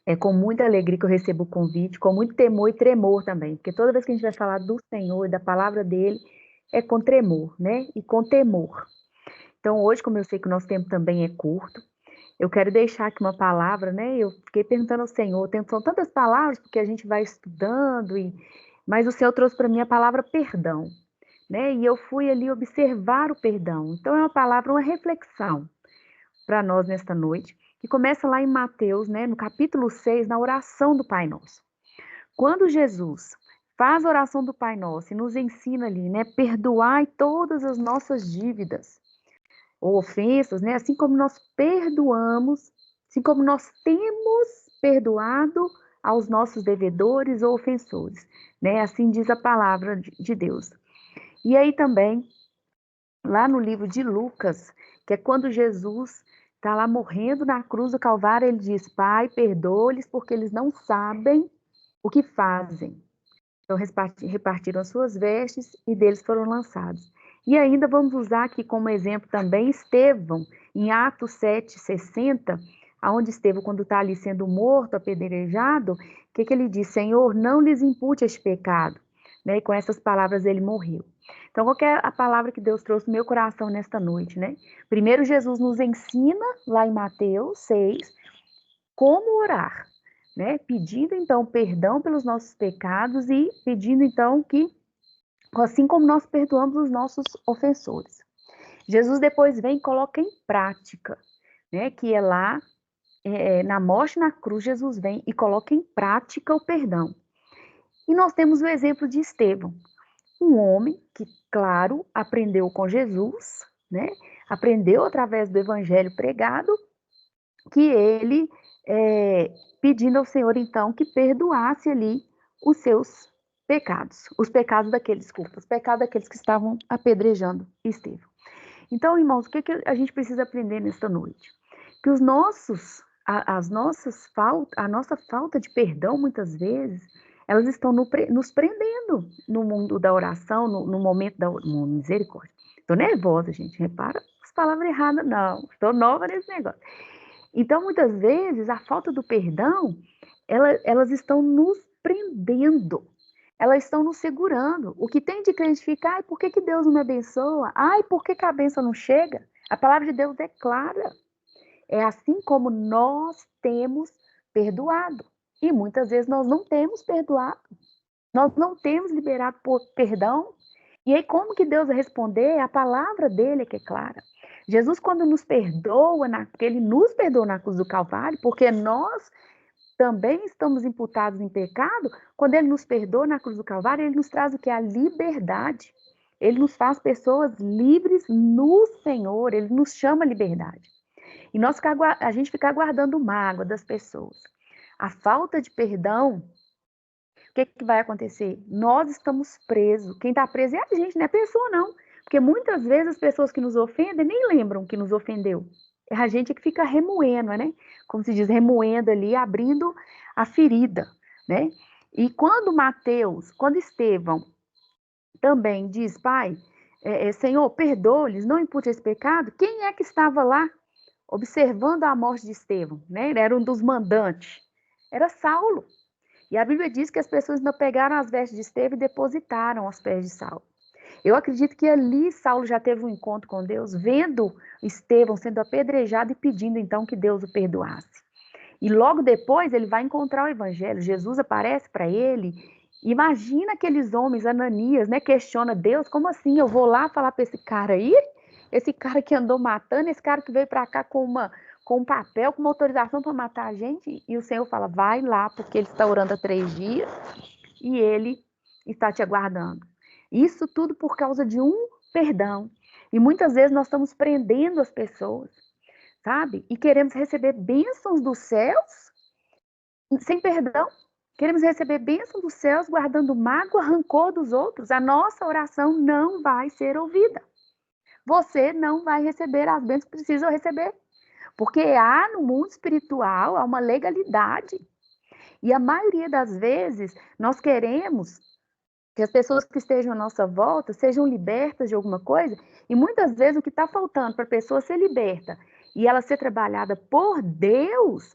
É com muita alegria que eu recebo o convite, com muito temor e tremor também, porque toda vez que a gente vai falar do Senhor e da palavra dele, é com tremor, né? E com temor. Então, hoje, como eu sei que o nosso tempo também é curto, eu quero deixar aqui uma palavra, né? Eu fiquei perguntando ao Senhor, são tantas palavras, porque a gente vai estudando, mas o Senhor trouxe para mim a palavra perdão, né? E eu fui ali observar o perdão. Então, é uma palavra, uma reflexão para nós nesta noite, que começa lá em Mateus, né, no capítulo 6, na oração do Pai Nosso. Quando Jesus faz a oração do Pai Nosso e nos ensina ali, né, perdoai todas as nossas dívidas ou ofensas, né, assim como nós perdoamos, assim como nós temos perdoado aos nossos devedores ou ofensores, né, assim diz a palavra de Deus. E aí também, lá no livro de Lucas, que é quando Jesus está lá morrendo na cruz do Calvário, ele diz: Pai, perdoa-lhes porque eles não sabem o que fazem. Então repartiram as suas vestes e deles foram lançados. E ainda vamos usar aqui como exemplo também Estevão, em Atos 7:60, aonde Estevão, quando está ali sendo morto, apedrejado, o que ele diz? Senhor, não lhes impute este pecado. Né? E com essas palavras ele morreu. Então, qual que é a palavra que Deus trouxe no meu coração nesta noite, né? Primeiro, Jesus nos ensina, lá em Mateus 6, como orar, né? Pedindo, então, perdão pelos nossos pecados e pedindo, então, que, assim como nós perdoamos os nossos ofensores. Jesus depois vem e coloca em prática, né? Que é lá, na morte na cruz, Jesus vem e coloca em prática o perdão. E nós temos o exemplo de Estevão, um homem que, claro, aprendeu com Jesus, né? Aprendeu através do evangelho pregado, que ele, pedindo ao Senhor, então, que perdoasse ali os seus pecados, os pecados daqueles, desculpa, os pecados daqueles que estavam apedrejando Estevão. Então, irmãos, o que a gente precisa aprender nesta noite? Que os nossos, as nossas a nossa falta de perdão, muitas vezes, elas estão nos prendendo no mundo da oração, no momento da misericórdia. Estou nervosa, gente, repara as palavras erradas, não, estou nova nesse negócio. Então, muitas vezes, a falta do perdão, elas estão nos prendendo, elas estão nos segurando. O que tem de crente fica, ai, por que, que Deus não me abençoa? Ai, por que, que a bênção não chega? A palavra de Deus é clara. É assim como nós temos perdoado. E muitas vezes nós não temos perdoado. Nós não temos liberado por perdão. E aí, como que Deus vai responder? A palavra dele é que é clara. Jesus, quando nos perdoa, ele nos perdoa na cruz do Calvário, porque nós também estamos imputados em pecado, quando ele nos perdoa na cruz do Calvário, ele nos traz o que? A liberdade. Ele nos faz pessoas livres no Senhor, ele nos chama a liberdade. E a gente ficar guardando mágoa das pessoas. A falta de perdão, o que vai acontecer? Nós estamos presos. Quem está preso é a gente, não é a pessoa, não. Porque muitas vezes as pessoas que nos ofendem nem lembram que nos ofendeu. É a gente que fica remoendo, né? Como se diz, remoendo ali, abrindo a ferida, né? E quando Estevão também diz, Pai, Senhor, perdoa-lhes, não impute esse pecado, quem é que estava lá observando a morte de Estevão, né? Ele era um dos mandantes. Era Saulo. E a Bíblia diz que as pessoas não pegaram as vestes de Estevão e depositaram aos pés de Saulo. Eu acredito que ali Saulo já teve um encontro com Deus, vendo Estevão sendo apedrejado e pedindo então que Deus o perdoasse. E logo depois ele vai encontrar o evangelho. Jesus aparece para ele. Imagina aqueles homens, Ananias, né? Questiona Deus, como assim? Eu vou lá falar para esse cara aí? Esse cara que andou matando, esse cara que veio para cá com um papel, com uma autorização para matar a gente? E o Senhor fala, vai lá, porque ele está orando há 3 dias e ele está te aguardando. Isso tudo por causa de um perdão. E muitas vezes nós estamos prendendo as pessoas, sabe? E queremos receber bênçãos dos céus sem perdão. Queremos receber bênçãos dos céus guardando mágoa, rancor dos outros. A nossa oração não vai ser ouvida. Você não vai receber as bênçãos que precisa receber. Porque há no mundo espiritual há uma legalidade. E a maioria das vezes nós queremos que as pessoas que estejam à nossa volta sejam libertas de alguma coisa. E muitas vezes o que está faltando para a pessoa ser liberta e ela ser trabalhada por Deus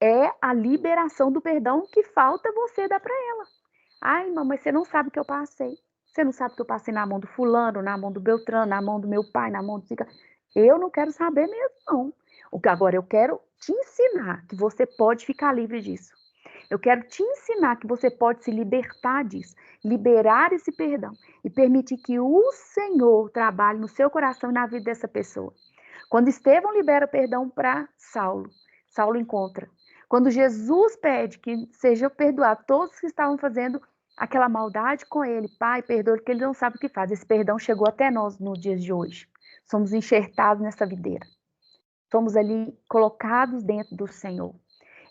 é a liberação do perdão que falta você dar para ela. Ai, mamãe, você não sabe o que eu passei. Você não sabe o que eu passei na mão do fulano, na mão do Beltrano, na mão do meu pai, na mão do Zica. Eu não quero saber mesmo, não. O que agora eu quero te ensinar que você pode ficar livre disso. Eu quero te ensinar que você pode se libertar disso, liberar esse perdão e permitir que o Senhor trabalhe no seu coração e na vida dessa pessoa. Quando Estevão libera perdão para Saulo, Saulo encontra. Quando Jesus pede que seja perdoado todos que estavam fazendo aquela maldade com ele, Pai, perdoa porque ele não sabe o que faz. Esse perdão chegou até nós no dia de hoje. Somos enxertados nessa videira. Somos ali colocados dentro do Senhor.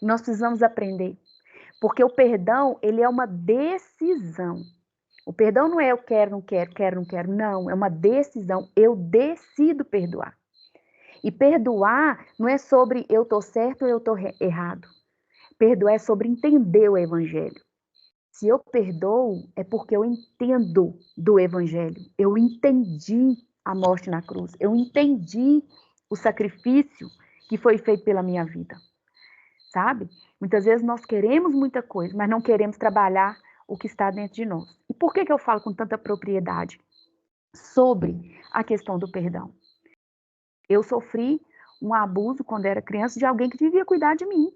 E nós precisamos aprender. Porque o perdão, ele é uma decisão. O perdão não é eu quero, não quero, quero, não quero. Não, é uma decisão. Eu decido perdoar. E perdoar não é sobre eu tô certo ou eu tô errado. Perdoar é sobre entender o evangelho. Se eu perdoo, é porque eu entendo do evangelho. Eu entendi a morte na cruz. Eu entendi o sacrifício que foi feito pela minha vida. Sabe? Muitas vezes nós queremos muita coisa, mas não queremos trabalhar o que está dentro de nós. E por que eu falo com tanta propriedade sobre a questão do perdão? Eu sofri um abuso quando era criança de alguém que devia cuidar de mim.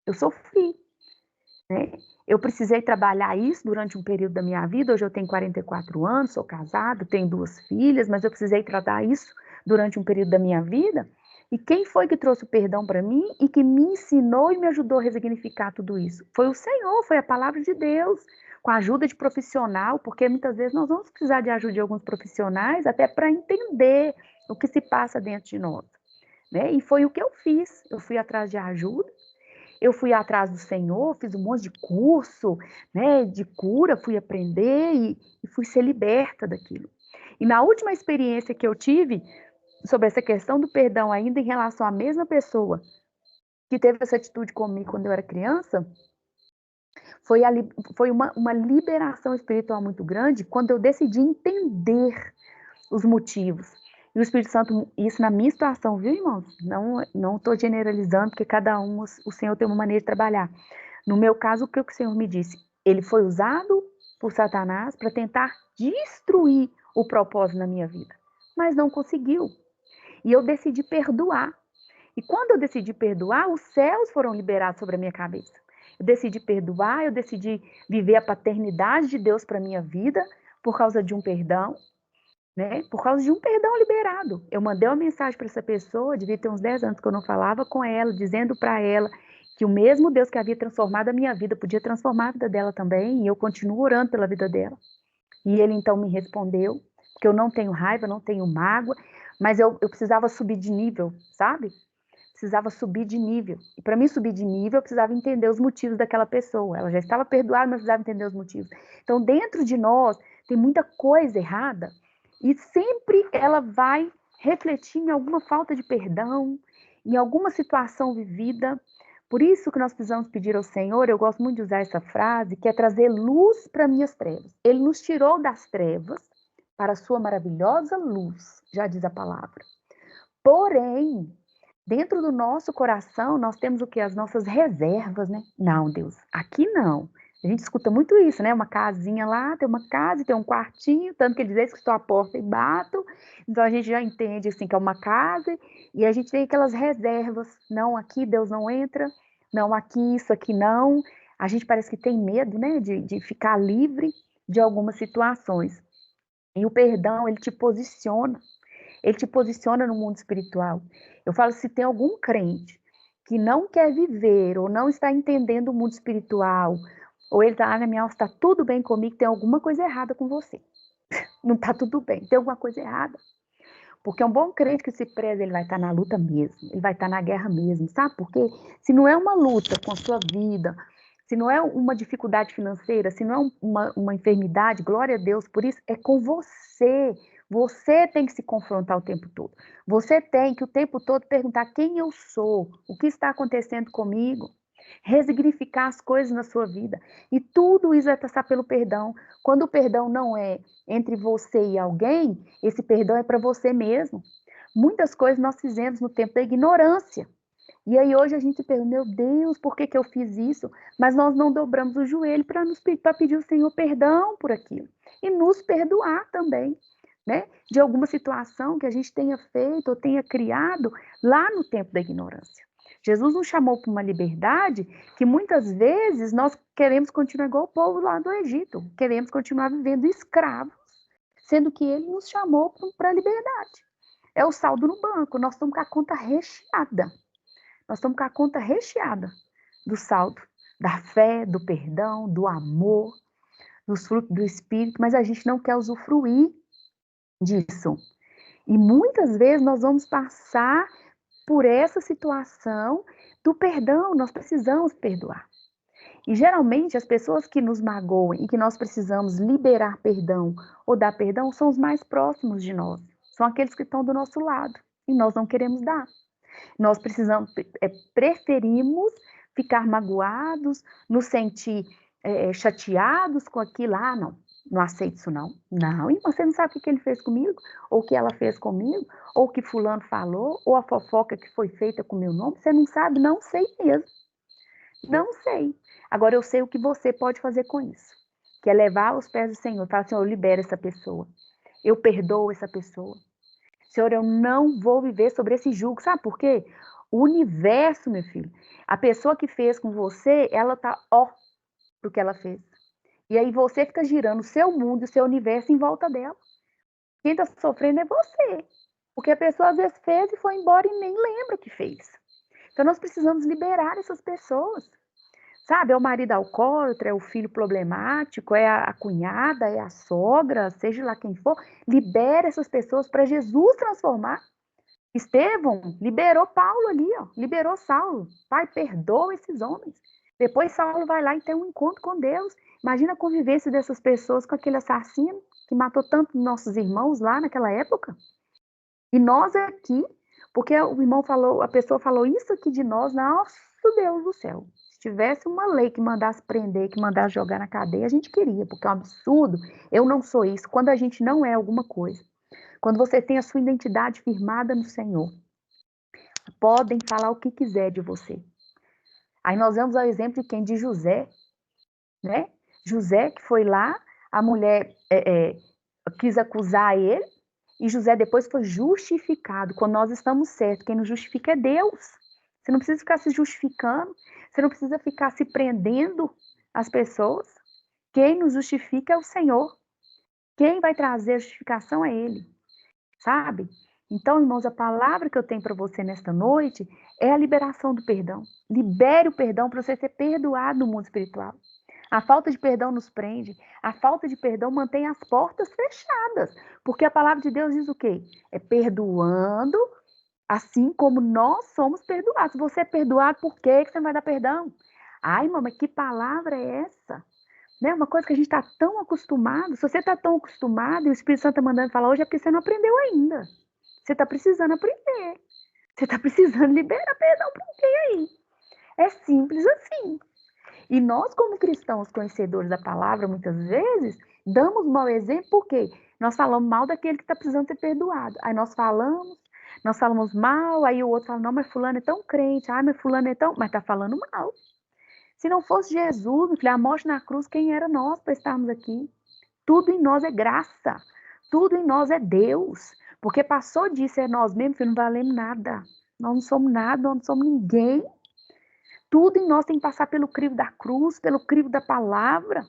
Eu sofri, né? Eu precisei trabalhar isso durante um período da minha vida. Hoje eu tenho 44 anos, sou casado, tenho 2 filhas, mas eu precisei tratar isso durante um período da minha vida. E quem foi que trouxe o perdão para mim e que me ensinou e me ajudou a ressignificar tudo isso? Foi o Senhor, foi a palavra de Deus, com a ajuda de profissional, porque muitas vezes nós vamos precisar de ajuda de alguns profissionais até para entender o que se passa dentro de nós, né? E foi o que eu fiz. Eu fui atrás de ajuda, eu fui atrás do Senhor, fiz um monte de curso, né, de cura, fui aprender e fui ser liberta daquilo. E na última experiência que eu tive sobre essa questão do perdão, ainda em relação à mesma pessoa que teve essa atitude comigo quando eu era criança, foi uma liberação espiritual muito grande quando eu decidi entender os motivos. E o Espírito Santo, isso na minha situação, viu, irmãos? Não estou generalizando, porque cada um, o Senhor tem uma maneira de trabalhar. No meu caso, o que o Senhor me disse? Ele foi usado por Satanás para tentar destruir o propósito na minha vida, mas não conseguiu. E eu decidi perdoar. E quando eu decidi perdoar, os céus foram liberados sobre a minha cabeça. Eu decidi perdoar, eu decidi viver a paternidade de Deus para a minha vida por causa de um perdão, né? Por causa de um perdão liberado. Eu mandei uma mensagem para essa pessoa, devia ter uns 10 anos que eu não falava com ela, dizendo para ela que o mesmo Deus que havia transformado a minha vida podia transformar a vida dela também, e eu continuo orando pela vida dela. E ele então me respondeu, porque eu não tenho raiva, não tenho mágoa, mas eu precisava subir de nível, sabe? Precisava subir de nível. E para mim subir de nível, eu precisava entender os motivos daquela pessoa. Ela já estava perdoada, mas precisava entender os motivos. Então, dentro de nós, tem muita coisa errada e sempre ela vai refletir em alguma falta de perdão, em alguma situação vivida. Por isso que nós precisamos pedir ao Senhor, eu gosto muito de usar essa frase, que é trazer luz para minhas trevas. Ele nos tirou das trevas para a sua maravilhosa luz, já diz a palavra. Porém, dentro do nosso coração, nós temos o que? As nossas reservas, né? Não, Deus, aqui não. A gente escuta muito isso, né? Uma casinha lá, tem uma casa, tem um quartinho, tanto que ele diz que estou à porta e bato. Então a gente já entende assim que é uma casa e a gente tem aquelas reservas. Não, aqui Deus não entra. Não, aqui isso, aqui não. A gente parece que tem medo, né? De ficar livre de algumas situações. E o perdão, ele te posiciona. Ele te posiciona no mundo espiritual. Eu falo, se tem algum crente que não quer viver ou não está entendendo o mundo espiritual, ou ele está, na minha alma, está tudo bem comigo, tem alguma coisa errada com você. Não está tudo bem, tem alguma coisa errada. Porque um bom crente que se preza, ele vai estar na luta mesmo, ele vai estar na guerra mesmo, sabe? Porque se não é uma luta com a sua vida, se não é uma dificuldade financeira, se não é uma enfermidade, glória a Deus por isso, é com você. Você tem que se confrontar o tempo todo. Você tem que o tempo todo perguntar quem eu sou, o que está acontecendo comigo, resignificar as coisas na sua vida. E tudo isso vai passar pelo perdão. Quando o perdão não é entre você e alguém, esse perdão é para você mesmo. Muitas coisas nós fizemos no tempo da ignorância. E aí hoje a gente pergunta, meu Deus, por que eu fiz isso? Mas nós não dobramos o joelho para pedir ao Senhor perdão por aquilo. E nos perdoar também, né? De alguma situação que a gente tenha feito ou tenha criado lá no tempo da ignorância. Jesus nos chamou para uma liberdade que muitas vezes nós queremos continuar igual o povo lá do Egito. Queremos continuar vivendo escravos, sendo que ele nos chamou para a liberdade. É o saldo no banco, nós estamos com a conta recheada. Nós estamos com a conta recheada do saldo, da fé, do perdão, do amor, dos frutos do Espírito, mas a gente não quer usufruir disso. E muitas vezes nós vamos passar por essa situação do perdão, nós precisamos perdoar. E geralmente as pessoas que nos magoam e que nós precisamos liberar perdão ou dar perdão são os mais próximos de nós, são aqueles que estão do nosso lado e nós não queremos dar. Nós preferimos ficar magoados, nos sentir chateados com aquilo. Ah, não aceito isso não. Não, e você não sabe o que ele fez comigo, ou o que ela fez comigo, ou o que fulano falou, ou a fofoca que foi feita com o meu nome. Você não sabe? Não sei mesmo. Não sei. Agora eu sei o que você pode fazer com isso, que é levar aos pés do Senhor. Falar, Senhor, eu libero essa pessoa. Eu perdoo essa pessoa. Senhor, eu não vou viver sobre esse jugo. Sabe por quê? O universo, meu filho, a pessoa que fez com você, ela tá ó do que ela fez. E aí você fica girando o seu mundo, o seu universo em volta dela. Quem tá sofrendo é você. Porque a pessoa às vezes fez e foi embora e nem lembra o que fez. Então nós precisamos liberar essas pessoas. Sabe, é o marido alcoólatra, é o filho problemático, é a cunhada, é a sogra, seja lá quem for. Libera essas pessoas para Jesus transformar. Estevão liberou Paulo ali, ó, liberou Saulo. Pai, perdoa esses homens. Depois Saulo vai lá e tem um encontro com Deus. Imagina a convivência dessas pessoas com aquele assassino que matou tantos nossos irmãos lá naquela época. E nós aqui, porque o irmão falou, a pessoa falou isso aqui de nós, nosso Deus do céu. Se tivesse uma lei que mandasse prender, que mandasse jogar na cadeia, a gente queria, porque é um absurdo. Eu não sou isso. Quando a gente não é alguma coisa, quando você tem a sua identidade firmada no Senhor, podem falar o que quiser de você. Aí nós vemos o exemplo de quem? De José, né? José que foi lá, a mulher quis acusar ele, e José depois foi justificado. Quando nós estamos certos, quem nos justifica é Deus. Você não precisa ficar se justificando, você não precisa ficar se prendendo às pessoas. Quem nos justifica é o Senhor. Quem vai trazer a justificação é Ele, sabe? Então, irmãos, a palavra que eu tenho para você nesta noite é a liberação do perdão. Libere o perdão para você ser perdoado no mundo espiritual. A falta de perdão nos prende. A falta de perdão mantém as portas fechadas. Porque a palavra de Deus diz o quê? É perdoando assim como nós somos perdoados. Se você é perdoado, por que você não vai dar perdão? Ai, mamãe, que palavra é essa? Né? Uma coisa que a gente está tão acostumado. Se você está tão acostumado e o Espírito Santo está mandando falar hoje, é porque você não aprendeu ainda. Você está precisando aprender. Você está precisando liberar perdão para alguém aí. É simples assim. E nós, como cristãos conhecedores da palavra, muitas vezes, damos mau exemplo porque nós falamos mal daquele que está precisando ser perdoado. Aí nós falamos mal, aí o outro fala, não, mas fulano é tão crente, mas fulano é tão... Mas está falando mal. Se não fosse Jesus, meu filho, a morte na cruz, quem era nós para estarmos aqui? Tudo em nós é graça. Tudo em nós é Deus. Porque passou disso, é nós mesmos, filho, não valemos nada. Nós não somos nada, nós não somos ninguém. Tudo em nós tem que passar pelo crivo da cruz, pelo crivo da palavra,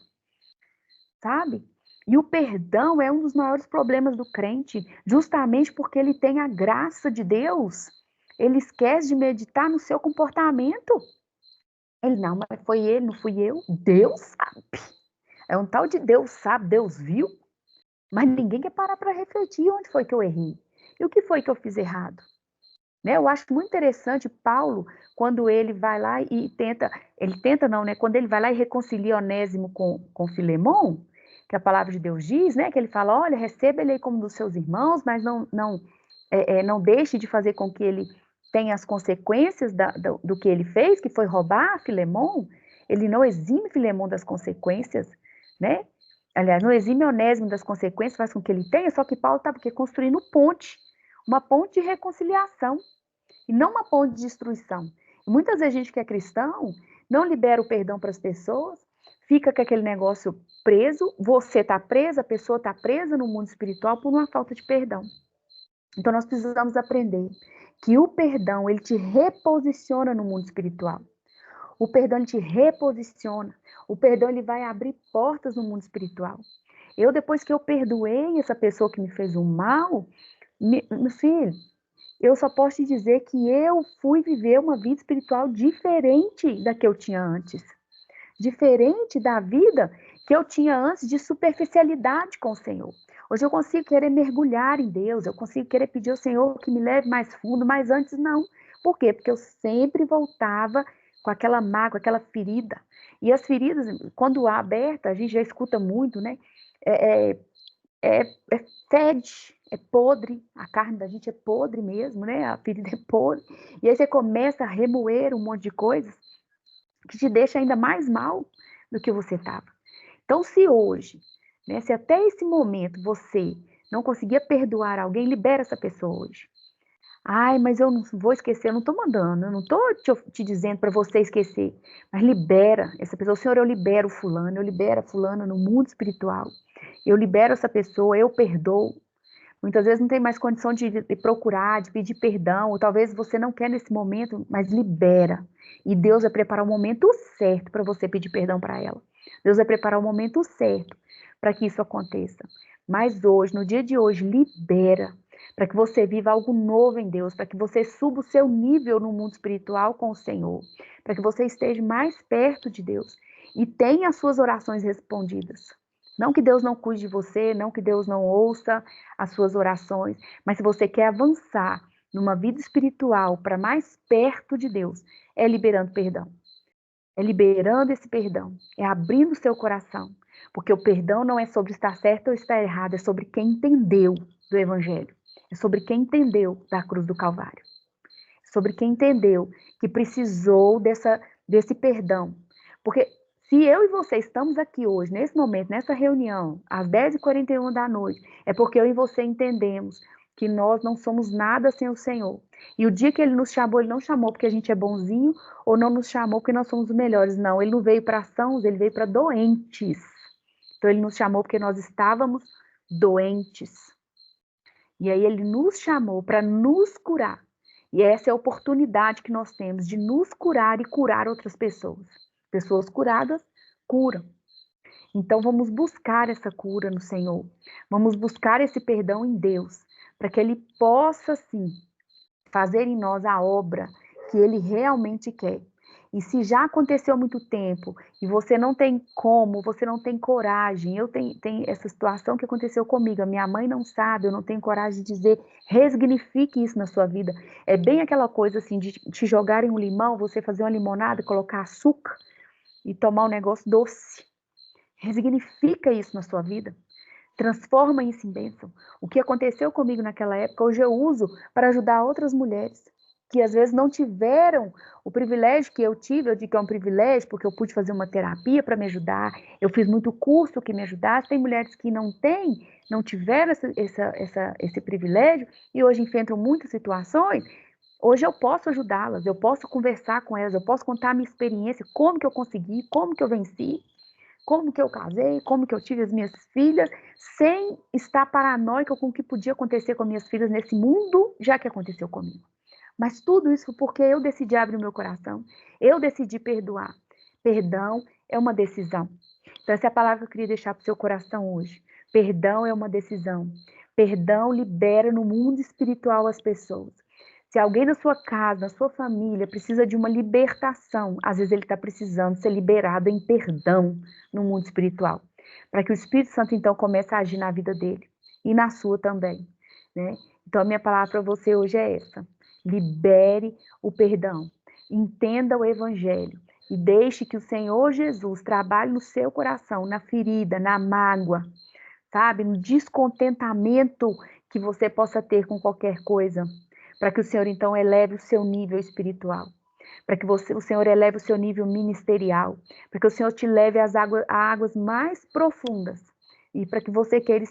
sabe? E o perdão é um dos maiores problemas do crente, justamente porque ele tem a graça de Deus. Ele esquece de meditar no seu comportamento. Ele, não, mas foi ele, não fui eu. Deus sabe. É um tal de Deus sabe, Deus viu. Mas ninguém quer parar para refletir onde foi que eu errei. E o que foi que eu fiz errado? Né? Eu acho muito interessante Paulo, quando ele vai lá e quando ele vai lá e reconcilia Onésimo com Filemon, que a palavra de Deus diz, né, que ele fala, olha, receba ele como dos seus irmãos, mas não deixe de fazer com que ele tenha as consequências do que ele fez, que foi roubar Filemon. Ele não exime Filemon das consequências, né? Aliás, não exime Onésimo das consequências, faz com que ele tenha, só que Paulo estava construindo ponte, uma ponte de reconciliação, e não uma ponte de destruição. Muitas vezes a gente que é cristão não libera o perdão para as pessoas, fica com aquele negócio preso, você está presa, a pessoa está presa no mundo espiritual por uma falta de perdão. Então nós precisamos aprender que o perdão, ele te reposiciona no mundo espiritual. O perdão, ele te reposiciona. O perdão, ele vai abrir portas no mundo espiritual. Eu, depois que eu perdoei essa pessoa que me fez um mal, meu filho, eu só posso te dizer que eu fui viver uma vida espiritual diferente da que eu tinha antes. Diferente da vida que eu tinha antes de superficialidade com o Senhor. Hoje eu consigo querer mergulhar em Deus, eu consigo querer pedir ao Senhor que me leve mais fundo, mas antes não. Por quê? Porque eu sempre voltava com aquela mágoa, aquela ferida. E as feridas, quando há aberta, a gente já escuta muito, né? É fede, é podre, a carne da gente é podre mesmo, né? A ferida é podre. E aí você começa a remoer um monte de coisas que te deixa ainda mais mal do que você estava. Então, se hoje, né, se até esse momento você não conseguia perdoar alguém, libera essa pessoa hoje. Ai, mas eu não vou esquecer, eu não estou mandando, eu não estou te dizendo para você esquecer, mas libera essa pessoa. Senhor, eu libero fulano, eu libero a fulana no mundo espiritual. Eu libero essa pessoa, eu perdoo. Muitas vezes não tem mais condição de procurar, de pedir perdão, ou talvez você não quer nesse momento, mas libera. E Deus vai preparar o momento certo para você pedir perdão para ela. Deus vai preparar o momento certo para que isso aconteça. Mas hoje, no dia de hoje, libera para que você viva algo novo em Deus, para que você suba o seu nível no mundo espiritual com o Senhor, para que você esteja mais perto de Deus e tenha as suas orações respondidas. Não que Deus não cuide de você, não que Deus não ouça as suas orações, mas se você quer avançar numa vida espiritual para mais perto de Deus, é liberando perdão. É liberando esse perdão, é abrindo o seu coração, porque o perdão não é sobre estar certo ou estar errado, é sobre quem entendeu do Evangelho, é sobre quem entendeu da cruz do Calvário, é sobre quem entendeu que precisou desse perdão. Porque se eu e você estamos aqui hoje, nesse momento, nessa reunião, às 10h41 da noite, é porque eu e você entendemos que nós não somos nada sem o Senhor. E o dia que Ele nos chamou, Ele não chamou porque a gente é bonzinho, ou não nos chamou porque nós somos os melhores. Não, Ele não veio para sãos, Ele veio para doentes. Então, Ele nos chamou porque nós estávamos doentes. E aí, Ele nos chamou para nos curar. E essa é a oportunidade que nós temos de nos curar e curar outras pessoas. Pessoas curadas, curam. Então, vamos buscar essa cura no Senhor. Vamos buscar esse perdão em Deus, para que Ele possa, sim, fazer em nós a obra que Ele realmente quer. E se já aconteceu há muito tempo e você não tem como, você não tem coragem, eu tenho essa situação que aconteceu comigo, a minha mãe não sabe, eu não tenho coragem de dizer, ressignifique isso na sua vida. É bem aquela coisa assim de te jogarem um limão, você fazer uma limonada, colocar açúcar e tomar um negócio doce. Ressignifica isso na sua vida. Transforma isso em bênção. O que aconteceu comigo naquela época, hoje eu uso para ajudar outras mulheres que às vezes não tiveram o privilégio que eu tive. Eu digo que é um privilégio porque eu pude fazer uma terapia para me ajudar, eu fiz muito curso que me ajudasse. Tem mulheres que não têm, não tiveram esse privilégio e hoje enfrentam muitas situações. Hoje eu posso ajudá-las, eu posso conversar com elas, eu posso contar a minha experiência, como que eu consegui, como que eu venci, como que eu casei, como que eu tive as minhas filhas, sem estar paranoica com o que podia acontecer com minhas filhas nesse mundo, já que aconteceu comigo. Mas tudo isso porque eu decidi abrir o meu coração, eu decidi perdoar. Perdão é uma decisão. Então essa é a palavra que eu queria deixar para o seu coração hoje. Perdão é uma decisão. Perdão libera no mundo espiritual as pessoas. Se alguém na sua casa, na sua família, precisa de uma libertação, às vezes ele está precisando ser liberado em perdão no mundo espiritual, para que o Espírito Santo, então, comece a agir na vida dele e na sua também, né? Então, a minha palavra para você hoje é essa. Libere o perdão, entenda o Evangelho e deixe que o Senhor Jesus trabalhe no seu coração, na ferida, na mágoa, sabe? No descontentamento que você possa ter com qualquer coisa, para que o Senhor, então, eleve o seu nível espiritual, para que o Senhor eleve o seu nível ministerial, para que o Senhor te leve às águas mais profundas e para que você queira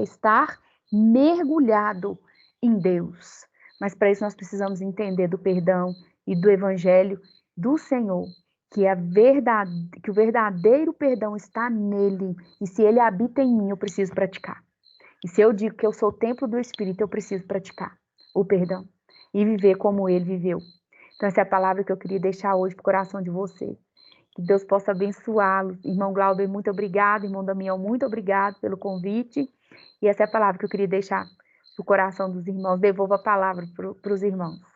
estar mergulhado em Deus. Mas para isso nós precisamos entender do perdão e do evangelho do Senhor, que o verdadeiro perdão está nele, e se ele habita em mim, eu preciso praticar. E se eu digo que eu sou o templo do Espírito, eu preciso praticar o perdão e viver como ele viveu. Então, essa é a palavra que eu queria deixar hoje para o coração de vocês. Que Deus possa abençoá-los. Irmão Glauber, muito obrigado. Irmão Damião, muito obrigado pelo convite. E essa é a palavra que eu queria deixar para o coração dos irmãos. Devolvo a palavra para os irmãos.